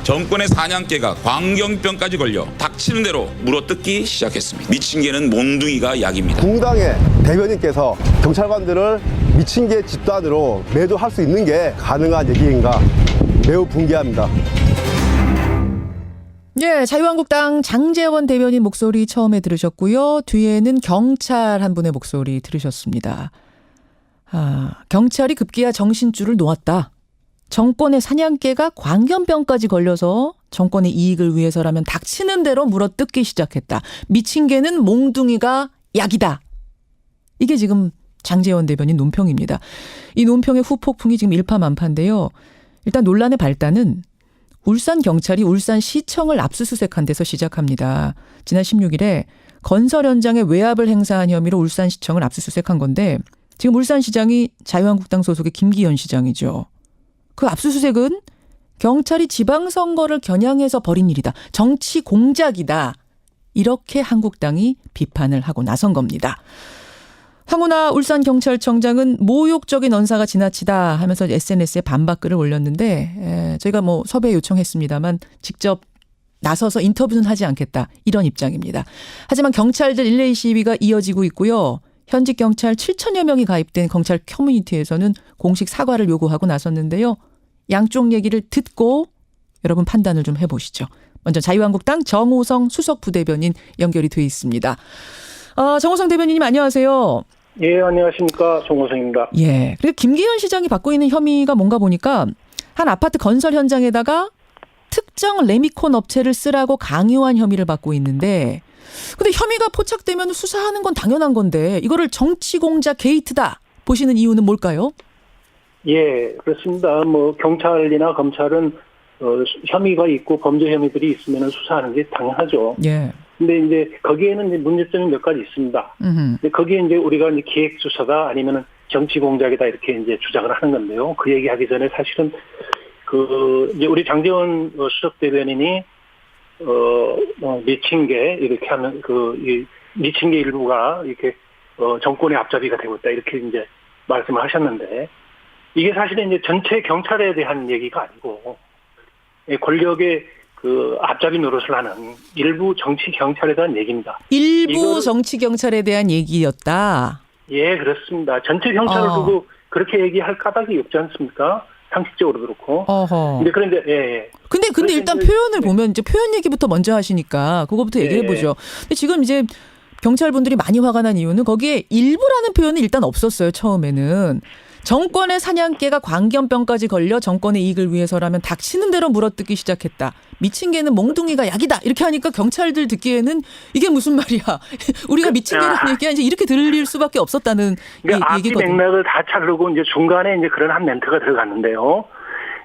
정권의 사냥개가 광견병까지 걸려 닥치는 대로 물어뜯기 시작했습니다. 미친 개는 몽둥이가 약입니다. 공당의 대변인께서 경찰관들을 미친 개 집단으로 매도할 수 있는 게 가능한 얘기인가 매우 분개합니다. 예, 자유한국당 장제원 대변인 목소리 처음에 들으셨고요. 뒤에는 경찰 한 분의 목소리 들으셨습니다. 경찰이 급기야 정신줄을 놓았다. 정권의 사냥개가 광견병까지 걸려서 정권의 이익을 위해서라면 닥치는 대로 물어뜯기 시작했다. 미친 개는 몽둥이가 약이다. 이게 지금 장제원 대변인 논평입니다. 이 논평의 후폭풍이 지금 일파만파인데요. 일단 논란의 발단은 울산경찰이 울산시청을 압수수색한 데서 시작합니다. 지난 16일에 건설 현장에 외압을 행사한 혐의로 울산시청을 압수수색한 건데 지금 울산시장이 자유한국당 소속의 김기현 시장이죠. 그 압수수색은 경찰이 지방선거를 겨냥해서 벌인 일이다. 정치 공작이다. 이렇게 한국당이 비판을 하고 나선 겁니다. 황운하 울산경찰청장은 모욕적인 언사가 지나치다 하면서 SNS에 반박글을 올렸는데 저희가 섭외 요청했습니다만 직접 나서서 인터뷰는 하지 않겠다. 이런 입장입니다. 하지만 경찰들 릴레이 시위가 이어지고 있고요. 현직 경찰 7천여 명이 가입된 경찰 커뮤니티에서는 공식 사과를 요구하고 나섰는데요. 양쪽 얘기를 듣고 여러분 판단을 좀 해보시죠. 먼저 자유한국당 정호성 수석부대변인 연결이 돼 있습니다. 정호성 대변인님 안녕하세요. 예, 안녕하십니까. 정호성입니다. 예. 그리고 김기현 시장이 받고 있는 혐의가 뭔가 보니까 한 아파트 건설 현장에다가 특정 레미콘 업체를 쓰라고 강요한 혐의를 받고 있는데 근데 혐의가 포착되면 수사하는 건 당연한 건데 이거를 정치 공작 게이트다 보시는 이유는 뭘까요? 예, 그렇습니다. 경찰이나 검찰은 혐의가 있고 범죄 혐의들이 있으면 수사하는 게 당연하죠. 예. 근데 이제 거기에는 이제 문제점이 몇 가지 있습니다. 근데 거기에 이제 우리가 이제 기획 수사다 아니면은 정치 공작이다 이렇게 이제 주장을 하는 건데요. 그 얘기하기 전에 사실은 이제 우리 장제원 수석 대변인이 미친 개 이렇게 하면 이 미친 개 일부가 이렇게 정권의 앞잡이가 되고 있다 이렇게 이제 말씀을 하셨는데 이게 사실은 이제 전체 경찰에 대한 얘기가 아니고 권력의 앞잡이 노릇을 하는 일부 정치 경찰에 대한 얘기입니다. 일부 정치 경찰에 대한 얘기였다. 예, 그렇습니다. 전체 경찰을 두고 그렇게 얘기할 까닭이 없지 않습니까? 상식적으로 그렇고. 어허. 그런데 예. 근데 일단 표현을 보면 이제 표현 얘기부터 먼저 하시니까 그거부터 얘기해 보죠. 근데 지금 이제 경찰분들이 많이 화가 난 이유는 거기에 일부라는 표현은 일단 없었어요. 처음에는. 정권의 사냥개가 광견병까지 걸려 정권의 이익을 위해서라면 닥치는 대로 물어뜯기 시작했다. 미친 개는 몽둥이가 약이다. 이렇게 하니까 경찰들 듣기에는 이게 무슨 말이야. 우리가 미친 개라는 얘기가 이제 이렇게 들릴 수밖에 없었다는 그러니까 얘기거든요. 앞뒤 맥락을 다 자르고 이제 중간에 이제 그런 한 멘트가 들어갔는데요.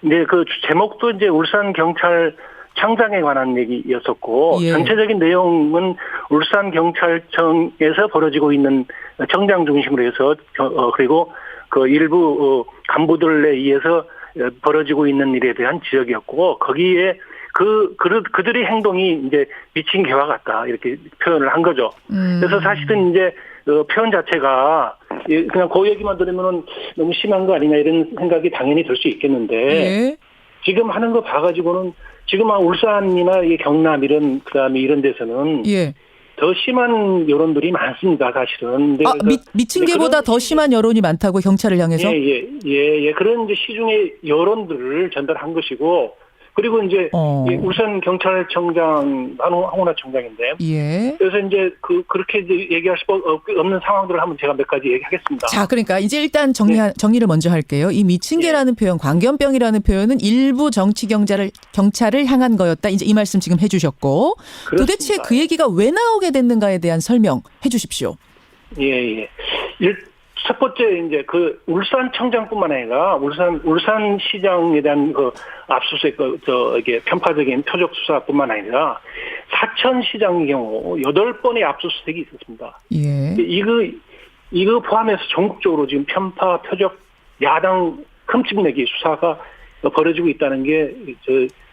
이제 그 제목도 이제 울산 경찰 청장에 관한 얘기였었고 예. 전체적인 내용은 울산 경찰청에서 벌어지고 있는 청장 중심으로 해서 그리고 그 일부 간부들에 의해서 벌어지고 있는 일에 대한 지적이었고 거기에 그들의 행동이 이제 미친 개와 같다 이렇게 표현을 한 거죠. 그래서 사실은 이제 표현 자체가 그냥 그 얘기만 들으면은 너무 심한 거 아니냐 이런 생각이 당연히 들 수 있겠는데 예. 지금 하는 거 봐가지고는 지금 울산이나 경남 그다음에 이런 데서는 예. 더 심한 여론들이 많습니다, 사실은. 미친 개보다 더 심한 여론이 많다고 경찰을 향해서? 예. 그런 이제 시중의 여론들을 전달한 것이고, 그리고 이제 울산 경찰청장 황운하 청장인데, 예. 그래서 이제 그렇게 이제 얘기할 수 없는 상황들을 한번 제가 몇 가지 얘기하겠습니다. 자, 그러니까 이제 일단 정리를 먼저 할게요. 이 미친 개라는 표현, 광견병이라는 표현은 일부 정치 경찰을 향한 거였다. 이제 이 말씀 지금 해주셨고, 그렇습니다. 도대체 그 얘기가 왜 나오게 됐는가에 대한 설명 해주십시오. 예. 첫 번째 이제 울산청장뿐만 아니라 울산시장에 대한 압수수색 이게 편파적인 표적 수사뿐만 아니라 사천시장의 경우 8번의 압수수색이 있었습니다. 예. 이거 포함해서 전국적으로 지금 편파 표적 야당 흠집내기 수사가 벌어지고 있다는 게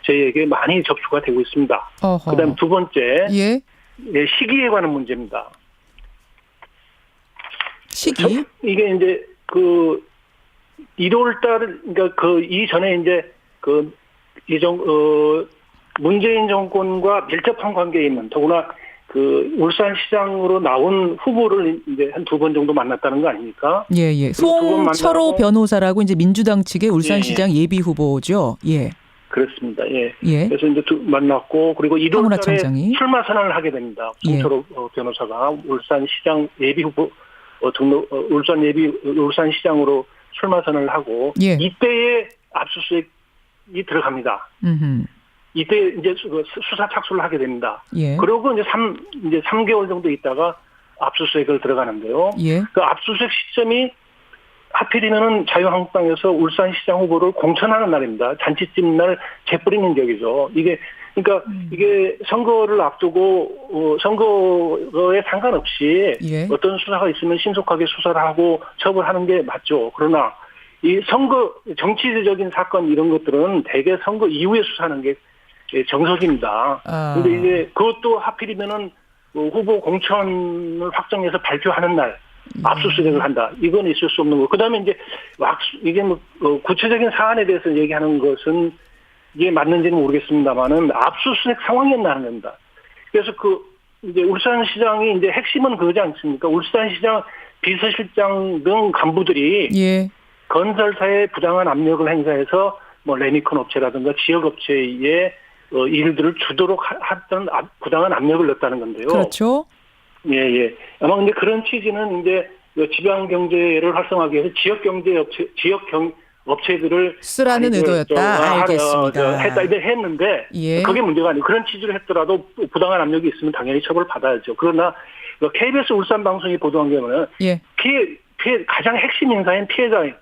저희에게 많이 접수가 되고 있습니다. 그다음 두 번째 시기에 관한 문제입니다. 시기? 이게 이제 1월달 그러니까 이전에 이제 문재인 정권과 밀접한 관계에 있는 더구나 그 울산시장으로 나온 후보를 이제 한 2번 정도 만났다는 거 아닙니까? 예, 예. 두번 송철호 만나고- 변호사라고 이제 민주당 측의 울산시장 예비 후보죠. 예. 그렇습니다. 예. 예. 그래서 이제 만났고 그리고 1월 황운하 달에 청장이. 출마 선언을 하게 됩니다. 예. 송철호 변호사가 울산시장 예비 후보 울산시장으로 출마 선언을 하고 예. 이때에 압수수색이 들어갑니다. 음흠. 이때 이제 수사 착수를 하게 됩니다. 예. 그러고 이제 3개월 정도 있다가 압수수색을 들어가는데요. 예. 그 압수수색 시점이 하필이면은 자유한국당에서 울산시장 후보를 공천하는 날입니다. 잔치집 날 재뿌리는 격이죠. 그러니까 이게 선거를 앞두고 선거에 상관없이 예. 어떤 수사가 있으면 신속하게 수사를 하고 처벌하는 게 맞죠. 그러나 이 선거 정치적인 사건 이런 것들은 대개 선거 이후에 수사하는 게 정석입니다. 아. 근데 이제 그것도 하필이면은 후보 공천을 확정해서 발표하는 날 압수수색을 한다. 이건 있을 수 없는 거. 그다음에 이제 이게 뭐 구체적인 사안에 대해서 얘기하는 것은 이게 맞는지는 모르겠습니다만은 압수수색 상황이었나는 겁니다. 그래서 이제 울산시장이 이제 핵심은 그거지 않습니까? 울산시장 비서실장 등 간부들이 예. 건설사에 부당한 압력을 행사해서 뭐 레미콘 업체라든가 지역 업체의 일들을 주도록 했던 부당한 압력을 넣었다는 건데요. 그렇죠. 예. 아마 근데 그런 취지는 이제 지방 경제를 활성화하기 위해서 지역 업체들을 쓰라는 의도였다. 알겠습니다. 했는데 예. 그게 문제가 아니고 그런 취지를 했더라도 부당한 압력이 있으면 당연히 처벌을 받아야죠. 그러나 KBS 울산 방송이 보도한 경우는 예. 가장 핵심 인사인 피해자인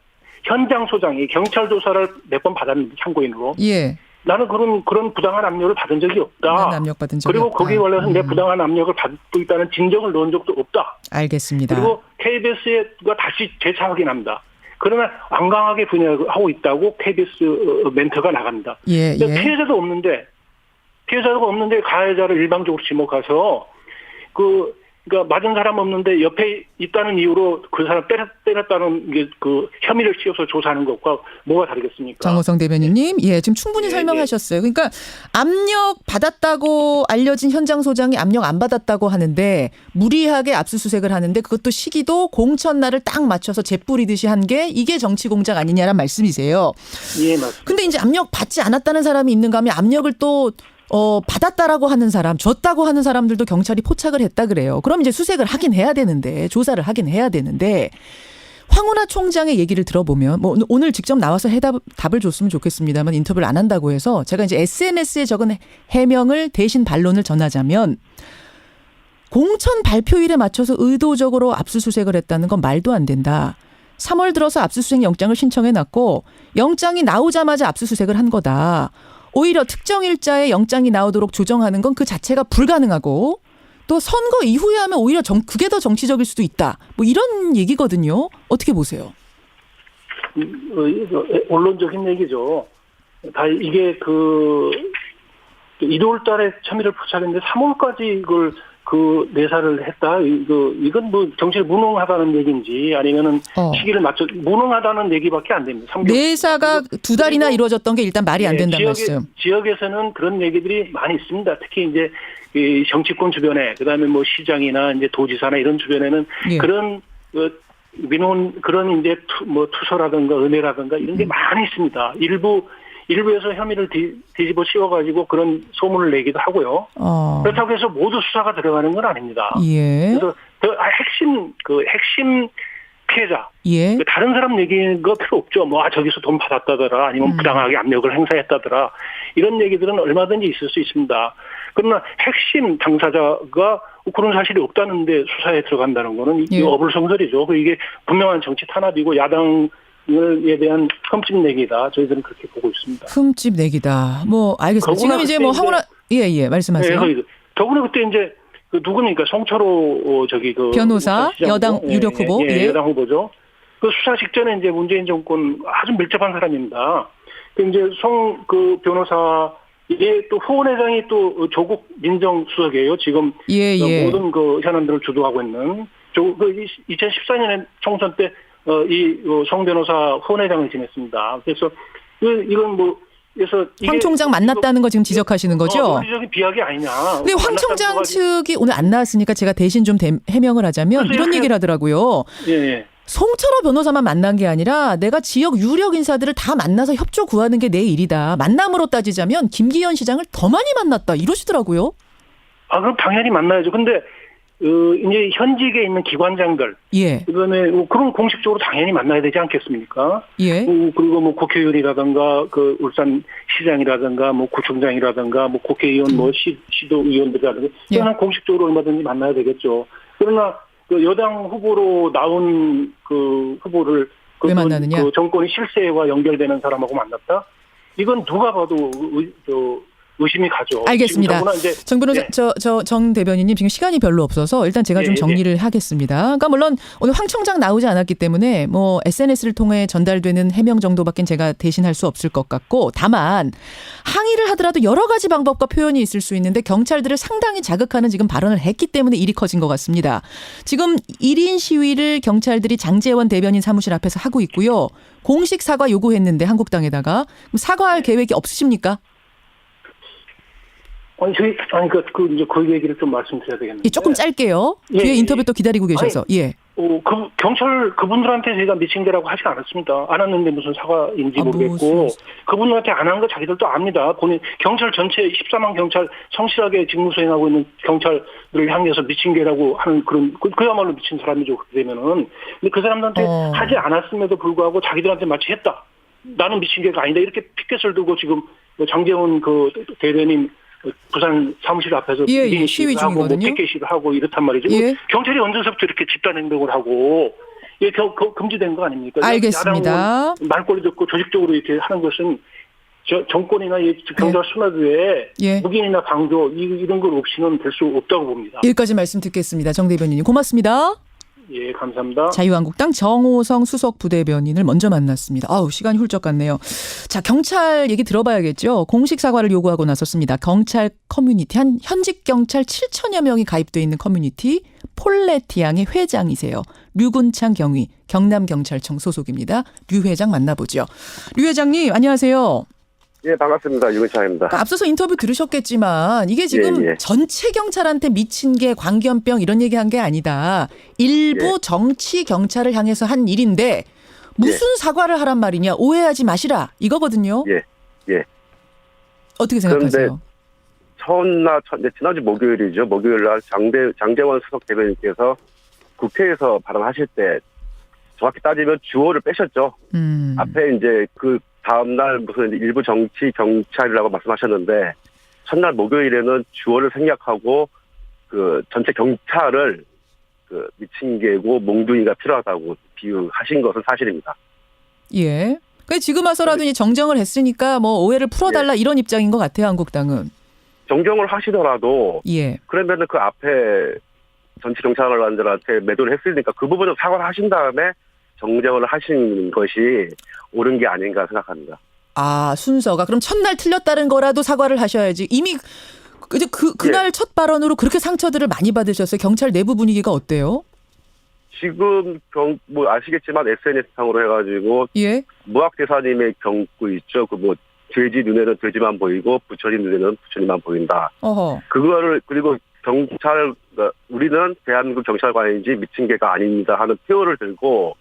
현장 소장이 경찰 조사를 몇 번 받았는데 참고인으로. 예. 나는 그런 부당한 압력을 받은 적이 없다. 난 압력받은 적이 그리고 없다. 거기에 관해서 내 부당한 압력을 받고 있다는 진정을 넣은 적도 없다. 알겠습니다. 그리고 KBS가 다시 재차 확인합니다. 그러나 완강하게 분열하고 있다고 KBS 멘트가 나갑니다. 예, 예. 피해자가 없는데 가해자를 일방적으로 지목해서 그러니까 맞은 사람 없는데 옆에 있다는 이유로 그 사람 때렸다는 게 그 혐의를 씌워서 조사하는 것과 뭐가 다르겠습니까? 정호성 대변인님, 예, 지금 충분히 예, 설명하셨어요. 그러니까 압력 받았다고 알려진 현장 소장이 압력 안 받았다고 하는데 무리하게 압수수색을 하는데 그것도 시기도 공천 날을 딱 맞춰서 재뿌리듯이 한 게 이게 정치 공작 아니냐란 말씀이세요. 예, 맞습니다. 근데 이제 압력 받지 않았다는 사람이 있는가 하면 압력을 또 받았다라고 하는 사람, 줬다고 하는 사람들도 경찰이 포착을 했다 그래요. 그럼 이제 수색을 하긴 해야 되는데, 조사를 하긴 해야 되는데, 황운하 총장의 얘기를 들어보면, 뭐 오늘 직접 나와서 답을 줬으면 좋겠습니다만 인터뷰를 안 한다고 해서 제가 이제 SNS에 적은 해명을 대신 반론을 전하자면, 공천 발표일에 맞춰서 의도적으로 압수수색을 했다는 건 말도 안 된다. 3월 들어서 압수수색 영장을 신청해놨고, 영장이 나오자마자 압수수색을 한 거다. 오히려 특정 일자에 영장이 나오도록 조정하는 건 그 자체가 불가능하고 또 선거 이후에 하면 오히려 그게 더 정치적일 수도 있다. 뭐 이런 얘기거든요. 어떻게 보세요? 언론적인 얘기죠. 다 이게 1월 달에 혐의를 포착했는데 3월까지 이걸 내사를 했다. 이건 뭐 정치를 무능하다는 얘기인지 아니면은 시기를 맞춰 무능하다는 얘기밖에 안 됩니다. 내사가 2달이나 이루어졌던 게 일단 말이 안 된다는 말씀. 지역에서는 그런 얘기들이 많이 있습니다. 특히 이제 이 정치권 주변에 그다음에 뭐 시장이나 이제 도지사나 이런 주변에는 예. 그런 민원 그런 이제 투서라든가 은혜라든가 이런 게 많이 있습니다. 일부에서 혐의를 뒤집어 씌워가지고 그런 소문을 내기도 하고요. 그렇다고 해서 모두 수사가 들어가는 건 아닙니다. 예. 그래서 핵심 피해자. 예. 다른 사람 얘기가 필요 없죠. 저기서 돈 받았다더라 아니면 부당하게 압력을 행사했다더라 이런 얘기들은 얼마든지 있을 수 있습니다. 그러나 핵심 당사자가 그런 사실이 없다는데 수사에 들어간다는 거는 예. 어불성설이죠. 이게 분명한 정치 탄압이고 야당에 대한 흠집 내기다. 저희들은 그렇게 보고 있습니다. 흠집 내기다. 뭐 알겠습니다. 지금 이제 뭐 황운하 예 말씀하세요. 네, 더구나 그때 이제 누굽니까 송철호 변호사 여당 유력 후보 여당 후보죠. 수사 직전에 이제 문재인 정권 아주 밀접한 사람입니다. 이제 변호사의 또 후원회장이 또 조국 민정수석이에요. 지금 모든 현안들을 주도하고 있는 2014년에 총선 때 송 변호사 후원회장을 지냈습니다. 그래서 이건 그래서 황 총장 만났다는 거 지금 지적하시는 거죠? 논리적인 비약이 아니냐. 근데 황 총장 측이 오늘 안 나왔으니까 제가 대신 좀 해명을 하자면 이런 얘기를 하더라고요. 예. 송철호 변호사만 만난 게 아니라 내가 지역 유력 인사들을 다 만나서 협조 구하는 게 내 일이다. 만남으로 따지자면 김기현 시장을 더 많이 만났다. 이러시더라고요. 아, 그럼 당연히 만나야죠. 근데 이제 현직에 있는 기관장들, 예. 그다음에 그럼 공식적으로 당연히 만나야 되지 않겠습니까? 예. 그리고 뭐 국회의원이라든가 그 울산 시장이라든가 뭐 구청장이라든가 뭐 국회의원 뭐 시도 의원들이라든가 예. 그냥 공식적으로 얼마든지 만나야 되겠죠. 그러나 그 여당 후보로 나온 그 후보를 왜 만나느냐? 그 정권의 실세와 연결되는 사람하고 만났다? 이건 누가 봐도 의심이 가죠. 알겠습니다. 정 변호사, 네. 정 대변인님 지금 시간이 별로 없어서 일단 제가 좀 정리를 하겠습니다. 그러니까 물론 오늘 황 총장 나오지 않았기 때문에 뭐 SNS를 통해 전달되는 해명 정도밖에 제가 대신할 수 없을 것 같고, 다만 항의를 하더라도 여러 가지 방법과 표현이 있을 수 있는데 경찰들을 상당히 자극하는 지금 발언을 했기 때문에 일이 커진 것 같습니다. 지금 1인 시위를 경찰들이 장제원 대변인 사무실 앞에서 하고 있고요. 공식 사과 요구했는데 한국당에다가 사과할 계획이 없으십니까? 그 얘기를 좀 말씀드려야 되겠는데. 예, 조금 짧게요. 예, 뒤에 예, 인터뷰 또 기다리고 계셔서. 예. 경찰 그분들한테 저희가 미친 개라고 하지 않았습니다. 안 했는데 무슨 사과인지 모르겠고 무슨... 그분들한테 안 한 거 자기들도 압니다. 본인 경찰 전체 14만 경찰 성실하게 직무 수행하고 있는 경찰들을 향해서 미친 개라고 하는 그야말로 미친 사람이죠. 그렇게 되면은. 근데 그 사람들한테 하지 않았음에도 불구하고 자기들한테 마치 했다. 나는 미친 개가 아니다. 이렇게 피켓을 들고 지금 장제원 그 대변인 부산 사무실 앞에서 시위 중이거든요. 뭐 피켓을 하고 이렇단 말이죠. 예. 경찰이 언제서부터 이렇게 집단 행동을 하고 이게 금지된 거 아닙니까? 알겠습니다. 말꼬리 듣고 조직적으로 이렇게 하는 것은 정권이나 경찰 순화도에 묵인이나 방조 이런 것 없이는 될 수 없다고 봅니다. 여기까지 말씀 듣겠습니다. 정 대변인님 고맙습니다. 예, 감사합니다. 자유한국당 정호성 수석 부대변인을 먼저 만났습니다. 아우, 시간이 훌쩍 갔네요. 자, 경찰 얘기 들어봐야겠죠. 공식 사과를 요구하고 나섰습니다. 경찰 커뮤니티, 현직 경찰 7천여 명이 가입되어 있는 커뮤니티 폴레티앙의 회장이세요. 류군창 경위, 경남경찰청 소속입니다. 류 회장 만나보죠. 류 회장님, 안녕하세요. 예, 반갑습니다. 유근창입니다. 앞서서 인터뷰 들으셨겠지만 이게 지금 전체 경찰한테 미친 게 광견병 이런 얘기한 게 아니다. 일부 정치 경찰을 향해서 한 일인데 무슨 사과를 하란 말이냐. 오해하지 마시라. 이거거든요. 예. 어떻게 생각하세요? 그런데 지난주 목요일이죠. 목요일 날 장제원 수석 대변인께서 국회에서 발언하실 때 정확히 따지면 주어를 빼셨죠. 앞에 이제 그 다음날 무슨 일부 정치 경찰이라고 말씀하셨는데 첫날 목요일에는 주어를 생략하고 그 전체 경찰을 그 미친 개고 몽둥이가 필요하다고 비유하신 것은 사실입니다. 예. 그 지금 와서라도 이제 정정을 했으니까 뭐 오해를 풀어달라 이런 입장인 것 같아요. 한국당은. 정정을 하시더라도 그러면은 그 앞에 전체 경찰관들한테 매도를 했으니까 그 부분을 사과를 하신 다음에 정정을 하신 것이 옳은 게 아닌가 생각합니다. 아, 순서가. 그럼 첫날 틀렸다는 거라도 사과를 하셔야지. 이미 그날 첫 발언으로 그렇게 상처들을 많이 받으셨어요. 경찰 내부 분위기가 어때요? 지금 뭐 아시겠지만 SNS상으로 해가지고 무학대사님의 경구 있죠. 그 뭐 돼지 눈에는 돼지만 보이고 부처님 눈에는 부처님만 보인다. 그거를 그리고 경찰 우리는 대한민국 경찰관인지 미친 개가 아닙니다 하는 표어를 들고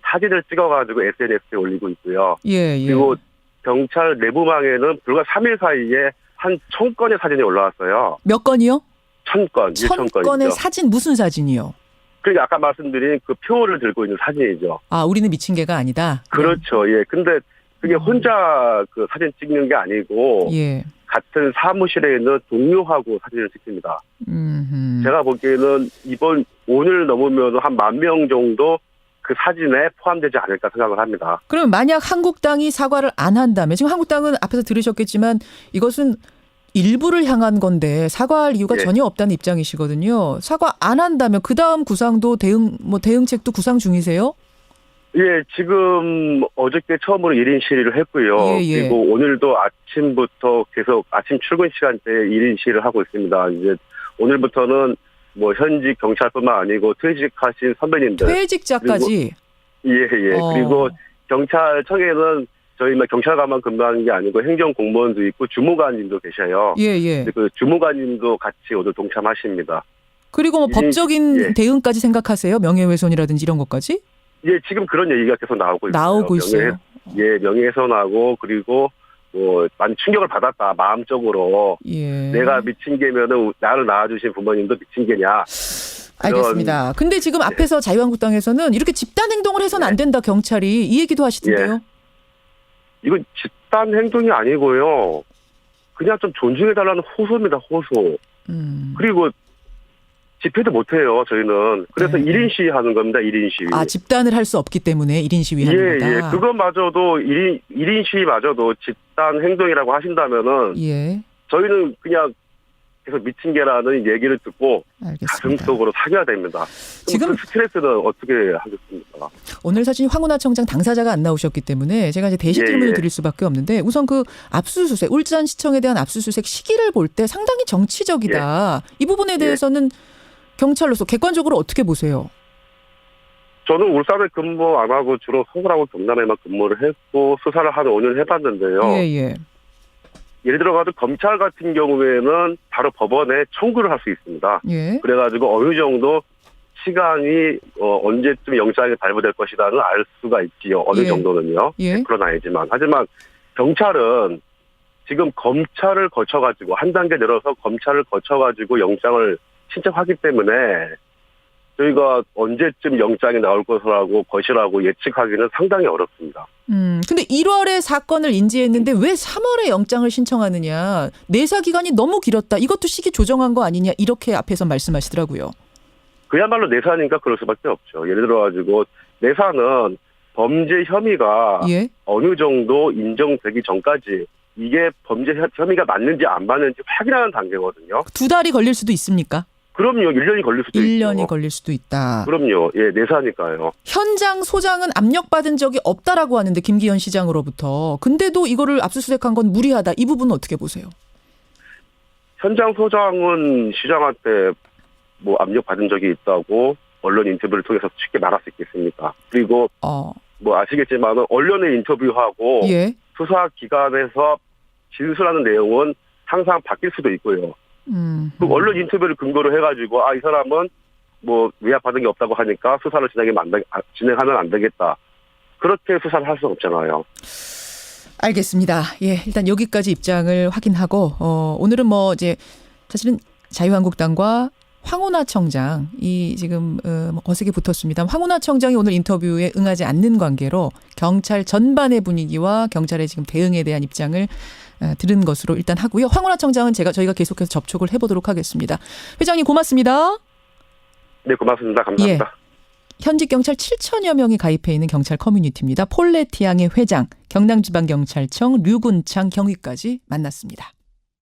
사진을 찍어가지고 SNS에 올리고 있고요. 그리고 경찰 내부망에는 불과 3일 사이에 한 1000건의 사진이 올라왔어요. 몇 건이요? 1000건. 1000건의 사진, 무슨 사진이요? 그러니까 아까 말씀드린 그 표어를 들고 있는 사진이죠. 아, 우리는 미친 개가 아니다. 그렇죠. 예. 근데 그게 혼자 그 사진 찍는 게 아니고 같은 사무실에 있는 동료하고 사진을 찍습니다. 제가 보기에는 오늘 넘으면 한 10,000명 정도 그 사진에 포함되지 않을까 생각을 합니다. 그럼 만약 한국당이 사과를 안 한다면, 지금 한국당은 앞에서 들으셨겠지만 이것은 일부를 향한 건데 사과할 이유가 전혀 없다는 입장이시거든요. 사과 안 한다면 그 다음 구상도 대응책도 구상 중이세요? 예, 지금 어저께 처음으로 1인 시위를 했고요. 그리고 오늘도 아침부터 계속 아침 출근 시간대에 1인 시위를 하고 있습니다. 이제 오늘부터는 뭐 현직 경찰뿐만 아니고 퇴직하신 선배님들. 퇴직자까지? 그리고 경찰청에는 저희 경찰관만 근무하는 게 아니고 행정 공무원도 있고 주무관님도 계셔요. 예. 그 주무관님도 같이 오늘 동참하십니다. 그리고 뭐 법적인 예. 대응까지 생각하세요? 명예훼손이라든지 이런 것까지? 예, 지금 그런 얘기가 계속 나오고 있어요. 명예훼손하고 그리고 뭐 많이 충격을 받았다 마음적으로. 예. 내가 미친 개면은 나를 낳아주신 부모님도 미친 개냐. 알겠습니다. 근데 지금 앞에서 자유한국당에서는 이렇게 집단 행동을 해서는 안 된다 경찰이 이 얘기도 하시던데요. 예. 이건 집단 행동이 아니고요. 그냥 좀 존중해달라는 호소입니다. 호소. 그리고 집회도 못해요. 저희는. 그래서 1인 시위하는 겁니다. 1인 시위. 집단을 할 수 없기 때문에 1인 시위하는 거다. 예. 그것마저도 1인 시위마저도 집단 행동이라고 하신다면은 저희는 그냥 계속 미친 개라는 얘기를 듣고 가슴속으로 사겨야 됩니다. 지금 그 스트레스는 어떻게 하겠습니까? 오늘 사실 황운하 청장 당사자가 안 나오셨기 때문에 제가 이제 대신 질문을 드릴 수밖에 없는데 우선 그 압수수색 울산시청에 대한 압수수색 시기를 볼 때 상당히 정치적이다. 이 부분에 대해서는 경찰로서 객관적으로 어떻게 보세요? 저는 울산에 근무 안 하고 주로 서울하고 경남에만 근무를 했고 수사를 한 5년 해봤는데요. 예를 들어가지고 검찰 같은 경우에는 바로 법원에 청구를 할 수 있습니다. 그래가지고 어느 정도 시간이 언제쯤 영장이 발부될 것이라는 알 수가 있지요. 어느 정도는요. 그건 아니지만. 하지만 경찰은 지금 검찰을 거쳐가지고 한 단계 내려서 검찰을 거쳐가지고 영장을 신청하기 때문에 저희가 언제쯤 영장이 나올 것이라고 예측하기는 상당히 어렵습니다. 근데 1월에 사건을 인지했는데 왜 3월에 영장을 신청하느냐. 내사 기간이 너무 길었다. 이것도 시기 조정한 거 아니냐. 이렇게 앞에서 말씀하시더라고요. 그야말로 내사니까 그럴 수밖에 없죠. 예를 들어가지고 내사는 범죄 혐의가 어느 정도 인정되기 전까지 이게 범죄 혐의가 맞는지 안 맞는지 확인하는 단계거든요. 2달이 걸릴 수도 있습니까? 그럼요. 1년이 걸릴 수도 있죠. 1년이 걸릴 수도 있다. 그럼요. 내사니까요. 현장 소장은 압력받은 적이 없다라고 하는데 김기현 시장으로부터. 근데도 이거를 압수수색한 건 무리하다. 이 부분은 어떻게 보세요? 현장 소장은 시장한테 뭐 압력받은 적이 있다고 언론 인터뷰를 통해서 쉽게 말할 수 있겠습니까? 그리고 뭐 아시겠지만 언론의 인터뷰하고 수사기관에서 진술하는 내용은 항상 바뀔 수도 있고요. 그 언론 인터뷰를 근거로 해가지고 이 사람은 뭐 위압받은 게 없다고 하니까 수사를 진행하면 안 되겠다. 그렇게 수사를 할 수는 없잖아요. 알겠습니다. 일단 여기까지 입장을 확인하고 오늘은 뭐 이제 사실은 자유한국당과 황운하 청장 지금 어색이 붙었습니다. 황운하 청장이 오늘 인터뷰에 응하지 않는 관계로 경찰 전반의 분위기와 경찰의 지금 대응에 대한 입장을 들은 것으로 일단 하고요. 황운하 청장은 저희가 계속해서 접촉을 해보도록 하겠습니다. 회장님 고맙습니다. 네, 고맙습니다. 감사합니다. 현직 경찰 7천여 명이 가입해 있는 경찰 커뮤니티입니다. 폴레티앙의 회장, 경남지방경찰청 류군창 경위까지 만났습니다.